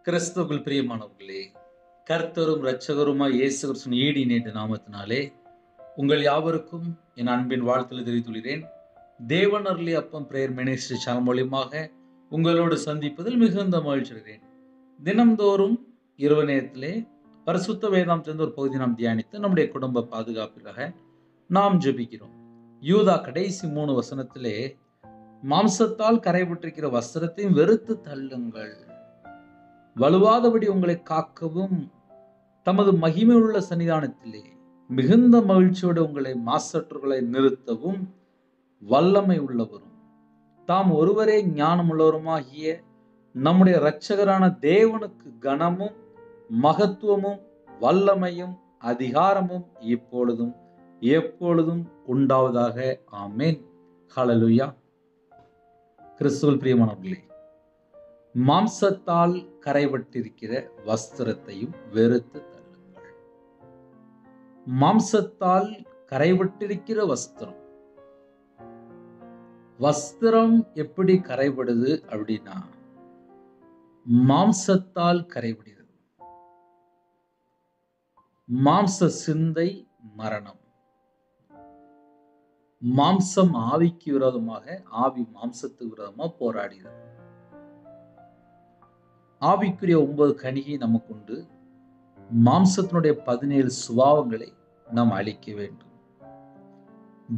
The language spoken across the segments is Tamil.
கிறிஸ்துவுக்குள் பிரியமானவர்களே, கர்த்தரும் இரட்சகருமாய் இயேசு கிறிஸ்துவின் ஈடு இணைந்த நாமத்தினாலே உங்கள் யாவருக்கும் என் அன்பின் வாழ்த்துக்களை தெரிவித்துள்ளேன். தேவன் அருளிய அப்பம் பிரேயர் மினிஸ்ட்ரி சேனல் மூலியமாக உங்களோடு சந்திப்பதில் மிகுந்த மகிழ்ச்சி அடைகிறேன். தினம்தோறும் இரவு நேரத்திலே பரிசுத்த வேதாந்தத்திலிருந்து ஒரு பகுதி நாம் தியானித்து நம்முடைய குடும்ப பாதுகாப்பிற்காக நாம் ஜெபிக்கிறோம். யூதா கடைசி 3 வசனத்திலே மாம்சத்தால் கரைபட்டிருக்கிற வஸ்திரத்தையும் வெறுத்து தள்ளுங்கள், வலுவாதபடி உங்களை காக்கவும் தமது மகிமையுள்ள சன்னிதானத்திலே மிகுந்த மகிழ்ச்சியோடு உங்களை மாசற்றவர்களை நிறுத்தவும் வல்லமை உள்ளவரும் தாம் ஒருவரே ஞானம் உள்ளவருமாகிய நம்முடைய இரட்சகரான தேவனுக்கு கனமும் மகத்துவமும் வல்லமையும் அதிகாரமும் இப்பொழுதும் எப்பொழுதும் உண்டாவதாக. ஆமென். ஹல்லேலூயா. கிறிஸ்துவில் பிரியமானவர்களே, மாம்சத்தால் கரைபட்டிருக்கிற வஸ்திரத்தையும் வெறுத்து தள்ளுங்கள். மாம்சத்தால் கரைபட்டிருக்கிற வஸ்திரம் எப்படி கரைபடுது அப்படின்னா, மாம்சத்தால் கரைபடுகிறது. மாம்ச சிந்தை மரணம். மாம்சம் ஆவிக்கு விரோதமாக, ஆவி மாம்சத்துக்கு விரோதமாக போராடுகிறது. ஆவிக்குரிய 9 கனியை நமக்கு உண்டு. மாம்சத்தினுடைய 17 சுபாவங்களை நாம் அழிக்க வேண்டும்.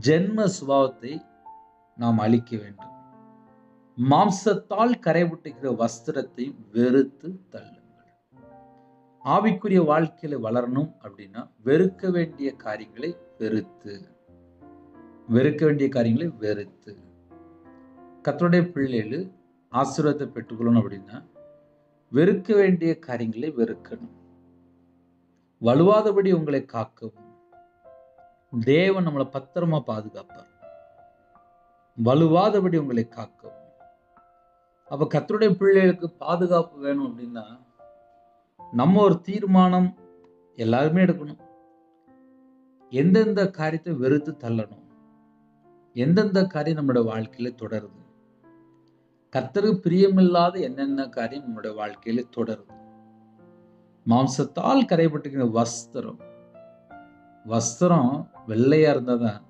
ஜென்ம சுபாவத்தை நாம் அழிக்க வேண்டும். மாம்சத்தால் கரைபட்டிருக்கிற வஸ்திரத்தை வெறுத்து தள்ளுங்கள். ஆவிக்குரிய வாழ்க்கையில வளரணும் அப்படின்னா வெறுக்க வேண்டிய காரியங்களை வெறுத்து கர்த்தருடைய பிள்ளைகள் ஆசீர்வாதத்தை பெற்றுக்கொள்ளணும் அப்படின்னா வெறுக்க வேண்டிய காரியங்களை வெறுக்கணும். வலுவாதபடி உங்களை காக்கவும் தேவன் நம்மளை பத்திரமா பாதுகாப்பார். வலுவாதபடி உங்களை காக்கவும். அப்ப கர்த்தருடைய பிள்ளைகளுக்கு பாதுகாப்பு வேணும் அப்படின்னா நம்ம ஒரு தீர்மானம் எல்லாருமே எடுக்கணும். எந்தெந்த காரியத்தை வெறுத்து தள்ளணும், எந்தெந்த காரியம் நம்முடைய வாழ்க்கையில தொடருது, கர்த்தருக்கு பிரியமில்லாத என்னென்ன காரியம் நம்முடைய வாழ்க்கையில தொடருது. மாம்சத்தால் கரைபட்டிருக்கிற வஸ்திரம் வெள்ளையா இருந்தாதான்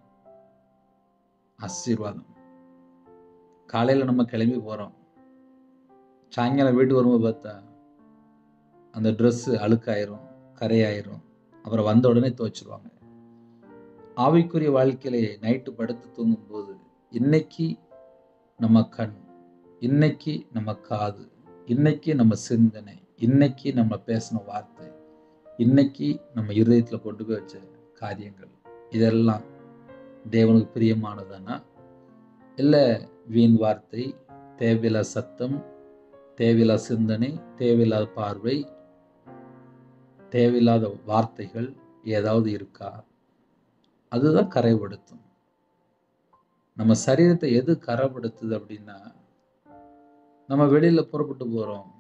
ஆசீர்வாதம். காலையில நம்ம கிளம்பி போறோம், சாயங்காலம் வீட்டுக்கு வரும்போது பார்த்தா அந்த ட்ரெஸ் அழுக்காயிரும், கரையாயிரும், அப்புறம் வந்த உடனே துவைச்சிருவாங்க. ஆவிக்குரிய வாழ்க்கையிலே நைட்டு படுத்து தூங்கும் போது இன்னைக்கு நம்ம கண், இன்னைக்கு நம்ம காது, இன்னைக்கு நம்ம சிந்தனை, இன்னைக்கு நம்ம பேசின வார்த்தை, இன்னைக்கு நம்ம இருதயத்துல கொண்டு போய் வச்ச காரியங்கள், இதெல்லாம் தேவனுக்கு பிரியமானதானா? இல்லை வீண் வார்த்தை, தேவையில்லா சத்தம், தேவையில்லா சிந்தனை, தேவையில்லாத பார்வை, தேவையில்லாத வார்த்தைகள் ஏதாவது இருக்கா? அதுதான் கரைப்படுத்தும். நம்ம சரீரத்தை எது கரைப்படுத்துது அப்படின்னா, நம்ம வெளியில புறப்பட்டு போறோம்,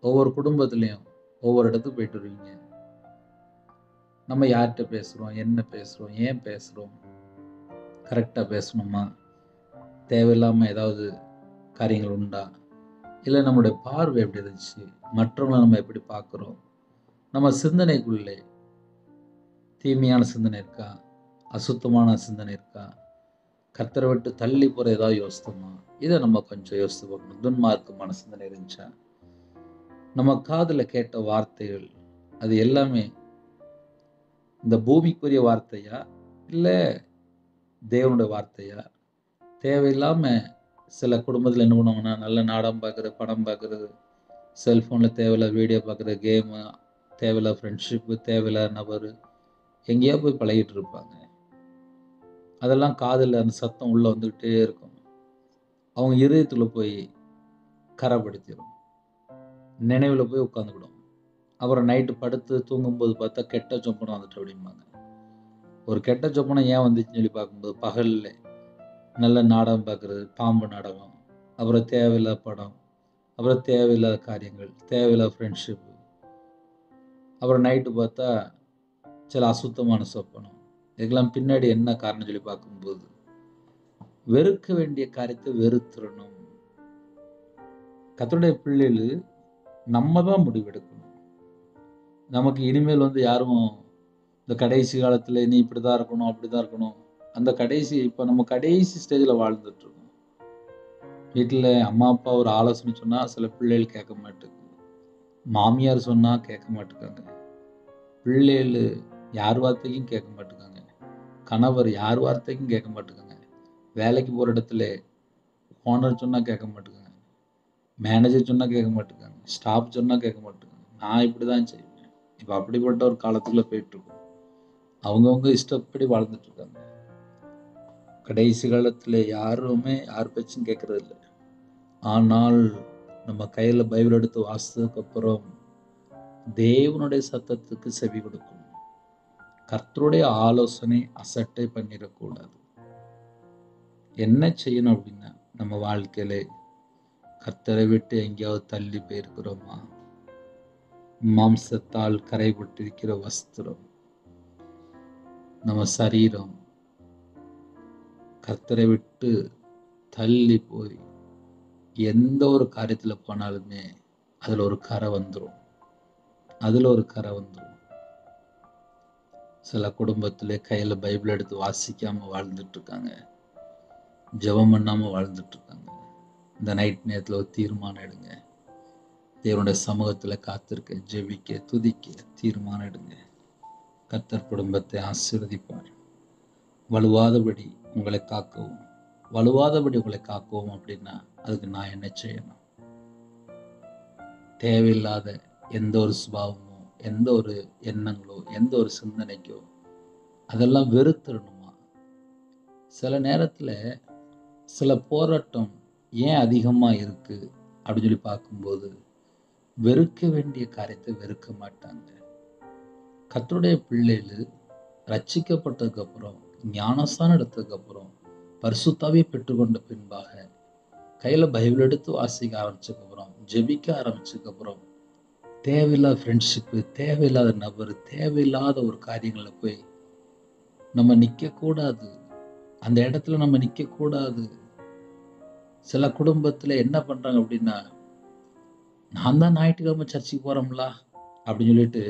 ஒவ்வொரு குடும்பத்திலையும் ஒவ்வொரு இடத்துக்கு போயிட்டு வருவீங்க. நம்ம யார்கிட்ட பேசுறோம், என்ன பேசுறோம், ஏன் பேசுறோம், கரெக்டா பேசணுமா, தேவையில்லாம ஏதாவது காரியங்கள் உண்டா, இல்லை நம்மளுடைய பார்வை எப்படி இருந்துச்சு, மற்றவங்களை நம்ம எப்படி பார்க்குறோம், நம்ம சிந்தனைக்குள்ளே தீமையான சிந்தனை இருக்கா, அசுத்தமான சிந்தனை இருக்கா, கர்த்தரை விட்டு தள்ளி போற ஏதாவது யோசித்தோமா, இதை நம்ம கொஞ்சம் யோசித்து பார்க்கணும். துன்மார்க்கமான சிந்தனை இருந்துச்சா, நம்ம காதுல கேட்ட வார்த்தைகள் அது எல்லாமே இந்த பூமிக்குரிய வார்த்தையா இல்லை தேவனுடைய வார்த்தையா? தேவையில்லாம சில குடும்பத்தில் என்ன பண்ணுவாங்கன்னா, நல்ல நாடகம் பார்க்குறது, படம் பார்க்குறது, செல்ஃபோனில் தேவையில்லாத வீடியோ பார்க்குறது, கேமு, தேவையில்லாத ஃப்ரெண்ட்ஷிப்பு, தேவையில்லாத நபர் எங்கேயா போய் பழகிட்டு இருப்பாங்க. அதெல்லாம் காதில் அந்த சத்தம் உள்ளே வந்துக்கிட்டே இருக்கும். அவங்க இருதயத்தில் போய் கரைப்படுத்திடும், நினைவில் போய் உட்காந்துக்கிடும். அப்புறம் நைட்டு படுத்து தூங்கும்போது பார்த்தா கெட்ட சொப்பனம் வந்துட்டு அப்படிம்பாங்க. ஒரு கெட்ட சொப்பனம் ஏன் வந்துச்சுன்னு சொல்லி பார்க்கும்போது, பகலில் நல்ல நாடகம் பார்க்குறது, பாம்பு நாடகம், அப்புறம் தேவையில்லாத படம், அப்புறம் தேவையில்லாத காரியங்கள், தேவையில்லாத ஃப்ரெண்ட்ஷிப்பு, அப்புறம் நைட்டு பார்த்தா சில அசுத்தமான சொப்பனம். இதுக்கெல்லாம் பின்னாடி என்ன காரணம் சொல்லி பார்க்கும்போது, வெறுக்க வேண்டிய காரியத்தை வெறுத்துடணும். கர்த்தருடைய பிள்ளைகள் நம்ம தான் முடிவெடுக்கணும். நமக்கு இனிமேல் யாரும் இந்த கடைசி காலத்துல நீ இப்படிதான் இருக்கணும், அப்படிதான் இருக்கணும். அந்த கடைசி இப்ப நம்ம கடைசி ஸ்டேஜ்ல வாழ்ந்துட்டு இருக்கோம். வீட்டுல அம்மா அப்பா ஒரு ஆலோசனை சொன்னா சில பிள்ளைகள் கேட்க மாட்டேங்குது. மாமியார் சொன்னா கேட்க மாட்டேங்காங்க. பிள்ளைகள் யார் வார்த்தையும் கேட்க மாட்டேங்காங்க. கணவர் யார் வார்த்தைக்கும் கேட்க மாட்டேங்காங்க. வேலைக்கு போற இடத்துல ஓனர் சொன்னா கேட்க மாட்டேங்காங்க. மேனேஜர் சொன்னா கேட்க மாட்டேங்காங்க. ஸ்டாஃப் சொன்னா கேட்க மாட்டேங்காங்க. நான் இப்படிதான் செய்வேன். இப்ப அப்படிப்பட்ட ஒரு காலத்துக்குள்ள போயிட்டு இருக்கோம். அவங்கவுங்க இஷ்டப்படி வாழ்ந்துட்டு இருக்காங்க. கடைசி காலத்துல யாருமே யார் பேச்சும் கேட்கறது இல்லை. ஆனால் நம்ம கையில பைபிள் எடுத்து வாசித்ததுக்கு அப்புறம் தேவனுடைய சத்தத்துக்கு செவி கொடுக்கணும். கர்த்தருடைய ஆலோசனை அசட்டை பண்ணிடக்கூடாது. என்ன செய்யணும் அப்படின்னா, நம்ம வாழ்க்கையில கர்த்தரை விட்டு எங்கேயாவது தள்ளி போயிருக்கிறோமா? மாம்சத்தால் கரைபட்டிருக்கிற வஸ்திரம், நம்ம சரீரம் கர்த்தரை விட்டு தள்ளி போய் எந்த ஒரு காரியத்துல போனாலுமே அதுல ஒரு கரை வந்துடும். சில குடும்பத்திலே கையில பைபிள் எடுத்து வாசிக்காம வாழ்ந்துட்டு இருக்காங்க. ஜெபம் பண்ணாம வாழ்ந்துட்டு இருக்காங்க. இந்த நைட் நேரத்துல ஒரு தீர்மானம் எடுங்க. தேவனுடைய சமூகத்துல காத்திருக்க, ஜெபிக்க, துதிக்க தீர்மானம் எடுங்க. கர்த்தர் குடும்பத்தை ஆசீர்வதிப்பார். வலுவாதபடி உங்களை காக்கவும் அப்படின்னா அதுக்கு நான் என்ன செய்யணும்? தேவையில்லாத எந்த ஒரு சுபாவமோ, எந்த ஒரு எண்ணங்களோ, எந்த ஒரு சிந்தனைக்கோ அதெல்லாம் வெறுத்துடணுமா? சில நேரத்துல சில போராட்டம் ஏன் அதிகமா இருக்கு அப்படின்னு சொல்லி பார்க்கும்போது வெறுக்க வேண்டிய காரியத்தை வெறுக்க மாட்டாங்க. கர்த்தருடைய பிள்ளைகள் ரட்சிக்கப்பட்டதுக்கு அப்புறம், ஞானஸ்தானம் எடுத்ததுக்கு அப்புறம், பரிசுத்தாவியை பெற்றுக்கொண்ட பின்பாக, கையில பைபிள் எடுத்து வாசிக்க ஆரம்பிச்சதுக்கு அப்புறம், ஜெபிக்க ஆரம்பிச்சதுக்கு அப்புறம், தேவையில்லாத ஃப்ரெண்ட்ஷிப்பு, தேவையில்லாத நபர், தேவையில்லாத ஒரு காரியங்களை போய் நம்ம நிக்க கூடாது. அந்த இடத்துல நம்ம நிக்க கூடாது. சில குடும்பத்துல என்ன பண்றாங்க அப்படின்னா, நான் தான் ஞாயிற்றுக்கிழமை சர்ச்சுக்கு போறோம்ல அப்படின்னு சொல்லிட்டு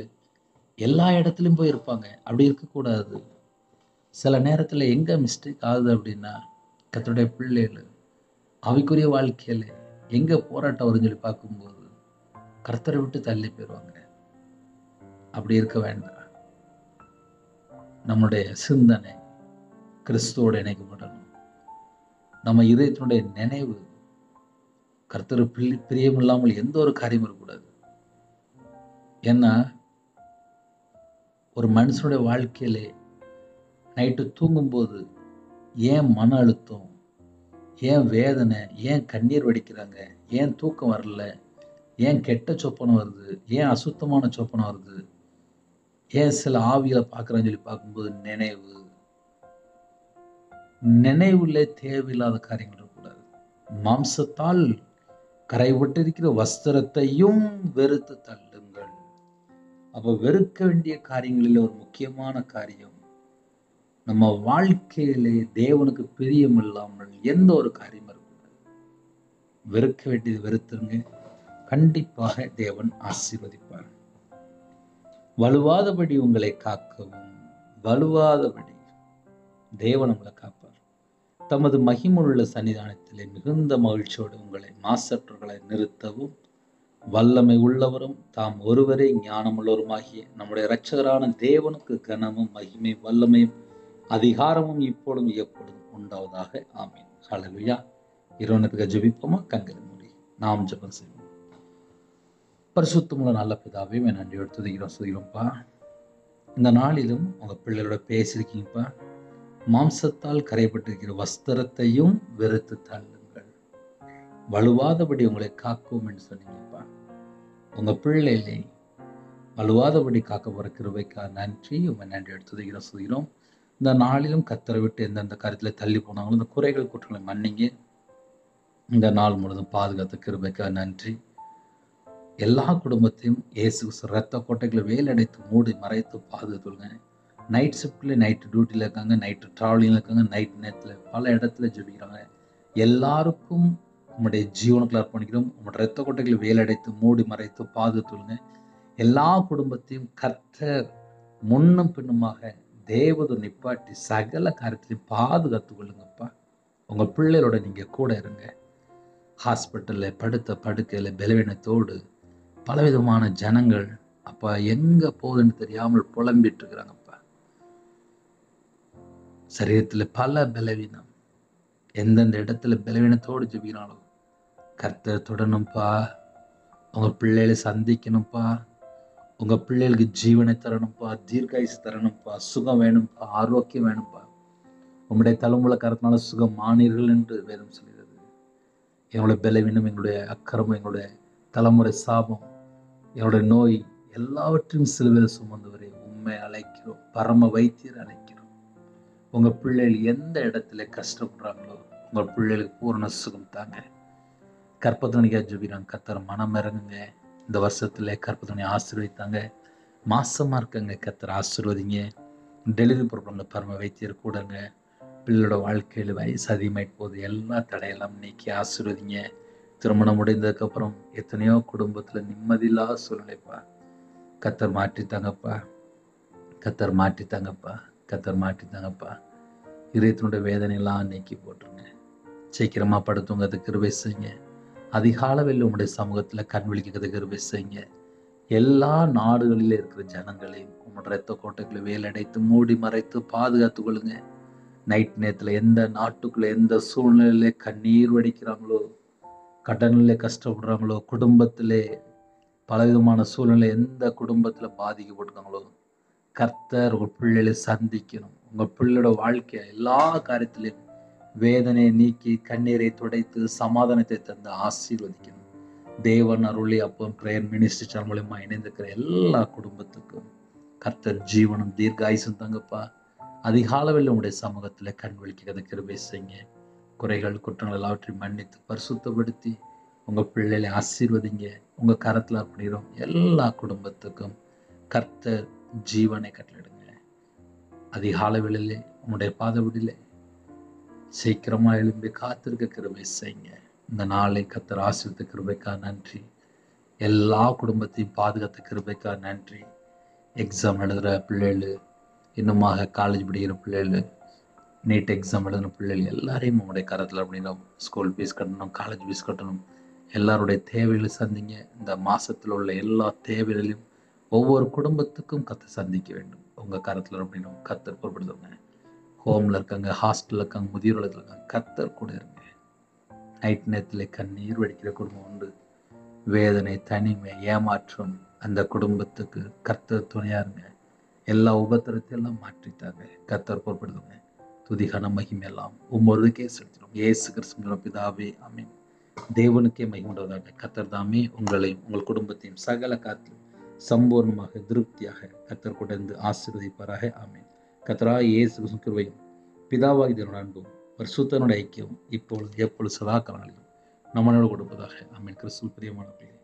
எல்லா இடத்துலயும் போய் இருப்பாங்க. அப்படி இருக்கக்கூடாது. சில நேரத்துல எங்க மிஸ்டேக் ஆகுது அப்படின்னா, கர்த்தருடைய பிள்ளைகள் ஆவிக்குரிய வாழ்க்கையில எங்க போராட்டம் வரும்னு சொல்லி பார்க்கும்போது கர்த்தரை விட்டு தள்ளி போயிடுவாங்க. அப்படி இருக்க வேண்டாம். நம்முடைய சிந்தனை கிறிஸ்துவோட இணைக்கப்படணும். நம்ம இதயத்தினுடைய நினைவு கர்த்தர் பிரியம் இல்லாமல் எந்த ஒரு காரியமும் இருக்கக்கூடாது. ஏன்னா ஒரு மனுஷனுடைய வாழ்க்கையிலே நைட்டு தூங்கும்போது ஏன் மன அழுத்தம், ஏன் வேதனை, ஏன் கண்ணீர் வடிக்கிறாங்க, ஏன் தூக்கம் வரல, ஏன் கெட்ட சொப்பனம் வருது, ஏன் அசுத்தமான சொப்பனம் வருது, ஏன் சில ஆவிகளை பார்க்குறேன்னு சொல்லி பார்க்கும்போது நினைவுல தேவையில்லாத காரியங்கள் இருக்கக்கூடாது. மாம்சத்தால் கரைபட்டிருக்கிற வஸ்திரத்தையும் வெறுத்து தள்ளுங்கள். அப்ப வெறுக்க வேண்டிய காரியங்களில் ஒரு முக்கியமான காரியம், நம்ம வாழ்க்கையிலே தேவனுக்கு பிரியம் இல்லாமல் எந்த ஒரு காரியம் இருக்கக்கூடாது. வெறுக்க வேண்டியது வெறுத்துருங்க. கண்டிப்பாக தேவன் ஆசீர்வதிப்பார். வலுவாதபடி உங்களை காக்கவும், வலுவாதபடி தேவன் உங்களை காப்பார். தமது மகிமுள்ள சன்னிதானத்திலே மிகுந்த மகிழ்ச்சியோடு உங்களை மாசற்றவர்களை நிறுத்தவும் வல்லமை உள்ளவரும் தாம் ஒருவரே ஞானமுள்ளவருமாகிய நம்முடைய இரட்சகரான தேவனுக்கு கனமும் மகிமை வல்லமையும் அதிகாரமும் இப்பொழுதும் எப்பொழுதும் உண்டாவதாக. ஆமீன். ஹல்லேலூயா. இறைவனுக்கு ஜெபிப்போமா? கண்களை மூடி நாம் ஜெபம் செய்வோம். பரிசுத்தமுள்ள நல்ல பிதாவே, நன்றியோடு துதிக்கிறோம்ப்பா. இந்த நாளிலும் உங்க பிள்ளைகளோட பேசியிருக்கீங்கப்பா. மாம்சத்தால் கரைப்பட்டிருக்கிற வஸ்திரத்தையும் வெறுத்து தள்ளுங்கள், வலுவாதபடி உங்களை காக்கும் என்று சொன்னீங்கப்பா. உங்க பிள்ளைகளை வலுவாதபடி காக்க போற கிருபைக்காக நன்றி. உங்க நன்றியோடு துதிக்கிறோம். இந்த நாளிலும் கர்த்தரை விட்டு எந்தெந்த காரியத்துல தள்ளி போனாங்களோ இந்த குறைகள் குற்றங்களை மன்னிங்க. இந்த நாள் முழுவதும் பாதுகாத்த கிருபைக்காக நன்றி. எல்லா குடும்பத்தையும் இயேசு ரத்த கோட்டைகளை வேலடைத்து மூடி மறைத்து பாதுகாத்துங்க. நைட் ஷிஃப்ட்ல நைட்டு டியூட்டியில் இருக்காங்க, நைட்டு ட்ராவலிங்கில் இருக்காங்க, நைட் நேரத்தில் பல இடத்துல ஜெபிக்கிறாங்க. எல்லாருக்கும் உம்முடைய ஜீவனுக்குள்ள அர்ப்பணிக்கிறோம். உம்முடைய இரத்த கொட்டைகளை வேலடைத்து மூடி மறைத்து பாதுகாத்துள்ளுங்க. எல்லா குடும்பத்தையும் கர்த்தர் முன்னும் பின்னுமாக தேவதை நிப்பாட்டி சகல காரியத்திலையும் பாதுகாத்து கொள்ளுங்கப்பா. உங்க பிள்ளைகளோட நீங்க கூட இருங்க. ஹாஸ்பிட்டல்ல படுத்த படுக்கையில பலவீனத்தோடு பலவிதமான ஜனங்கள் அப்பா எங்க போகுதுன்னு தெரியாமல் புலம்பிட்டு இருக்கிறாங்கப்பா. சரீரத்துல பல பலவீனம், எந்தெந்த இடத்துல பலவீனத்தோடு ஜெபிக்கிறாங்களோ கர்த்தர் தொடணும்ப்பா. உங்க பிள்ளைகளை சந்திக்கணும்ப்பா. உங்க பிள்ளைகளுக்கு ஜீவனை தரணும்ப்பா, தீர்க்காயுசு தரணும்ப்பா, சுகம் வேணும்ப்பா, ஆரோக்கியம் வேணும்ப்பா. உங்களுடைய தலைமுறை கரத்தினால சுகம் மானீர்கள் என்று வேதம் சொல்கிறது. எங்களுடைய பலவீனம், எங்களுடைய அக்கிரமம், எங்களுடைய தலைமுறை சாபம், என்னுடைய நோய் எல்லாவற்றையும் சிலுவையில் சுமந்தவரை உண்மை அழைக்கிறோம். பரம வைத்தியர் அழைக்கிறோம். உங்க பிள்ளைகள் எந்த இடத்துல கஷ்டப்படுறாங்களோ உங்க பிள்ளைகளுக்கு பூரண சுகம் தாங்க. கற்பத்தவணிக்கா ஜெபிக்கிறாங்க. கர்த்தர் மனம் இறங்குங்க. இந்த வருஷத்துல கற்பத்தவணி ஆசீர்வதித்தாங்க. மாசமா இருக்கங்க, கர்த்தர் ஆசீர்வதிங்க. டெலிவரி ப்ராப்ளம்ல பரம வைத்தியர் கூடங்க. பிள்ளையோட வாழ்க்கையில் வயசு அதிகமாயிட்டு போகுது, எல்லா தடையெல்லாம் நீக்கி ஆசீர்வதிங்க. திருமணம் முடிந்ததுக்கு அப்புறம் எத்தனையோ குடும்பத்துல நிம்மதியில்லாத சூழ்நிலைப்பா. கர்த்தர் மாற்றித்தாங்கப்பா, கர்த்தர் மாற்றித்தாங்கப்பா, கர்த்தர் மாற்றித்தாங்கப்பா. இதயத்தினுடைய வேதனையெல்லாம் நீக்கி போட்டுருங்க. சீக்கிரமா படுத்துவங்க, கிருபை செய்யுங்க. அதிகாலவில் உங்களுடைய சமூகத்துல கண் விழிக்கிறது கிருபை செய்யுங்க. எல்லா நாடுகளில இருக்கிற ஜனங்களையும் உங்களுடைய இரத்த கோட்டைகளை வேலடைத்து மூடி மறைத்து பாதுகாத்து கொள்ளுங்க. நைட் நேரத்துல எந்த நாட்டுக்குள்ள எந்த சூழ்நிலையில கண்ணீர் வடிக்கிறாங்களோ, கடனிலே கஷ்டப்படுறாங்களோ, குடும்பத்திலே பலவிதமான சூழ்நிலை எந்த குடும்பத்துல பாதிக்கப்பட்டிருக்காங்களோ கர்த்தர் உங்க பிள்ளைகளை சந்திக்கணும். உங்க பிள்ளையோட வாழ்க்கை எல்லா காரியத்திலையும் வேதனையை நீக்கி கண்ணீரை துடைத்து சமாதானத்தை தந்து ஆசீர்வதிக்கணும். தேவன் அருளி அப்போ பிரேயர் மினிஸ்ட்ரி சேனல் மூலமா இணைந்திருக்கிற எல்லா குடும்பத்துக்கும் கர்த்தர் ஜீவனும் தீர்க்காயுசும் தங்கப்பா. அதிகாலவில் உங்களுடைய சமூகத்துல கண் விழிக்கிறது கிருபை செய்யுங்க. குறைகள் குற்றங்கள் எல்லாவற்றையும் மன்னித்து பரிசுத்தப்படுத்தி உங்க பிள்ளைகளை ஆசீர்வதிங்க. உங்க கரத்துல அப்படிறோம். எல்லா குடும்பத்துக்கும் கர்த்தர் ஜீவனை கட்டளிடுங்க. அதிகாலவிலே உங்களுடைய பாதவிடிலே சீக்கிரமா எழும்பி காத்திருக்க கிருபை செய்யுங்க. இந்த நாளை கர்த்தர் ஆசீர்வதித்த கிருபைக்கா நன்றி. எல்லா குடும்பத்தையும் பாதுகாத்த கிருபைக்கா நன்றி. எக்ஸாம் எழுதுகிற பிள்ளைகள், இன்னுமாக காலேஜ் படிக்கிற பிள்ளைகள், நீட் எக்ஸாம் எழுதின பிள்ளைகள் எல்லாரையும் உங்களுடைய கரத்தில் அப்படின்னா ஸ்கூல் ஃபீஸ் கட்டணும், காலேஜ் ஃபீஸ் கட்டணும், எல்லாருடைய தேவைகளை சந்திங்க. இந்த மாசத்துல உள்ள எல்லா தேவைகளையும் ஒவ்வொரு குடும்பத்துக்கும் கர்த்தர் சந்திக்க வேண்டும். உங்க கரத்தில் அப்படின்னா கர்த்தர் பொறுப்படுத்துங்க. ஹோம்ல இருக்காங்க, ஹாஸ்டல்ல இருக்காங்க, முதியோர் இருக்காங்க, கர்த்தர் கூட இருங்க. நைட் நேரத்துல கண்ணீர் வடிக்கிற குடும்பம் உண்டு. வேதனை, தனிமை, ஏமாற்றம், அந்த குடும்பத்துக்கு கர்த்தர் துணையா இருங்க. எல்லா உபத்திரத்தையும் எல்லாம் மாற்றிட்டாங்க. கர்த்தர் பொறுப்படுத்துங்க. துதிகான மகிமை எல்லாம் ஒவ்வொருக்கே செலுத்திடும். இயேசு கிறிஸ்து பிதாவே ஆமென். தேவனுக்கே மகிமை உண்டாவதாக. கர்த்தர் தாமே உங்களையும் உங்கள் குடும்பத்தையும் சகல காத்திலும் சம்பூர்ணமாக திருப்தியாக கர்த்தர் கூட இருந்து ஆசீர்வதிப்பாராக. ஆமென். கர்த்தராகிய இயேசு கிறிஸ்துவின் கிருபையும் பிதாவாகிய தேவனுடைய அன்பும் பரிசுத்தனுடைய ஐக்கியம் இப்பொழுது எப்பொழுது சதா காலங்களிலும் நம்மளோடு கொடுப்பதாக. ஆமென். கிறிஸ்துவில் பிரியமானவர்களே,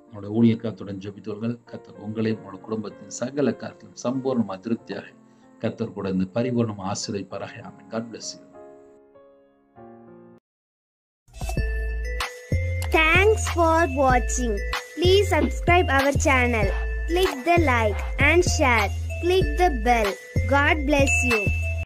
நம்முடைய ஊழியக்காரத்துடன் ஜெபித்தவர்கள் கர்த்தர் உங்களையும் உங்களோட குடும்பத்தின் சகல காரியத்திலும் சம்பூர்ணமாக திருப்தியாக கர்த்தர் கூட இருந்து பரிபூர்ணமாக ஆசீர்வதிப்பாராக. ஆமென். God bless you. Thanks for watching. Please subscribe our channel. Click the like and share. Click the bell. God bless you.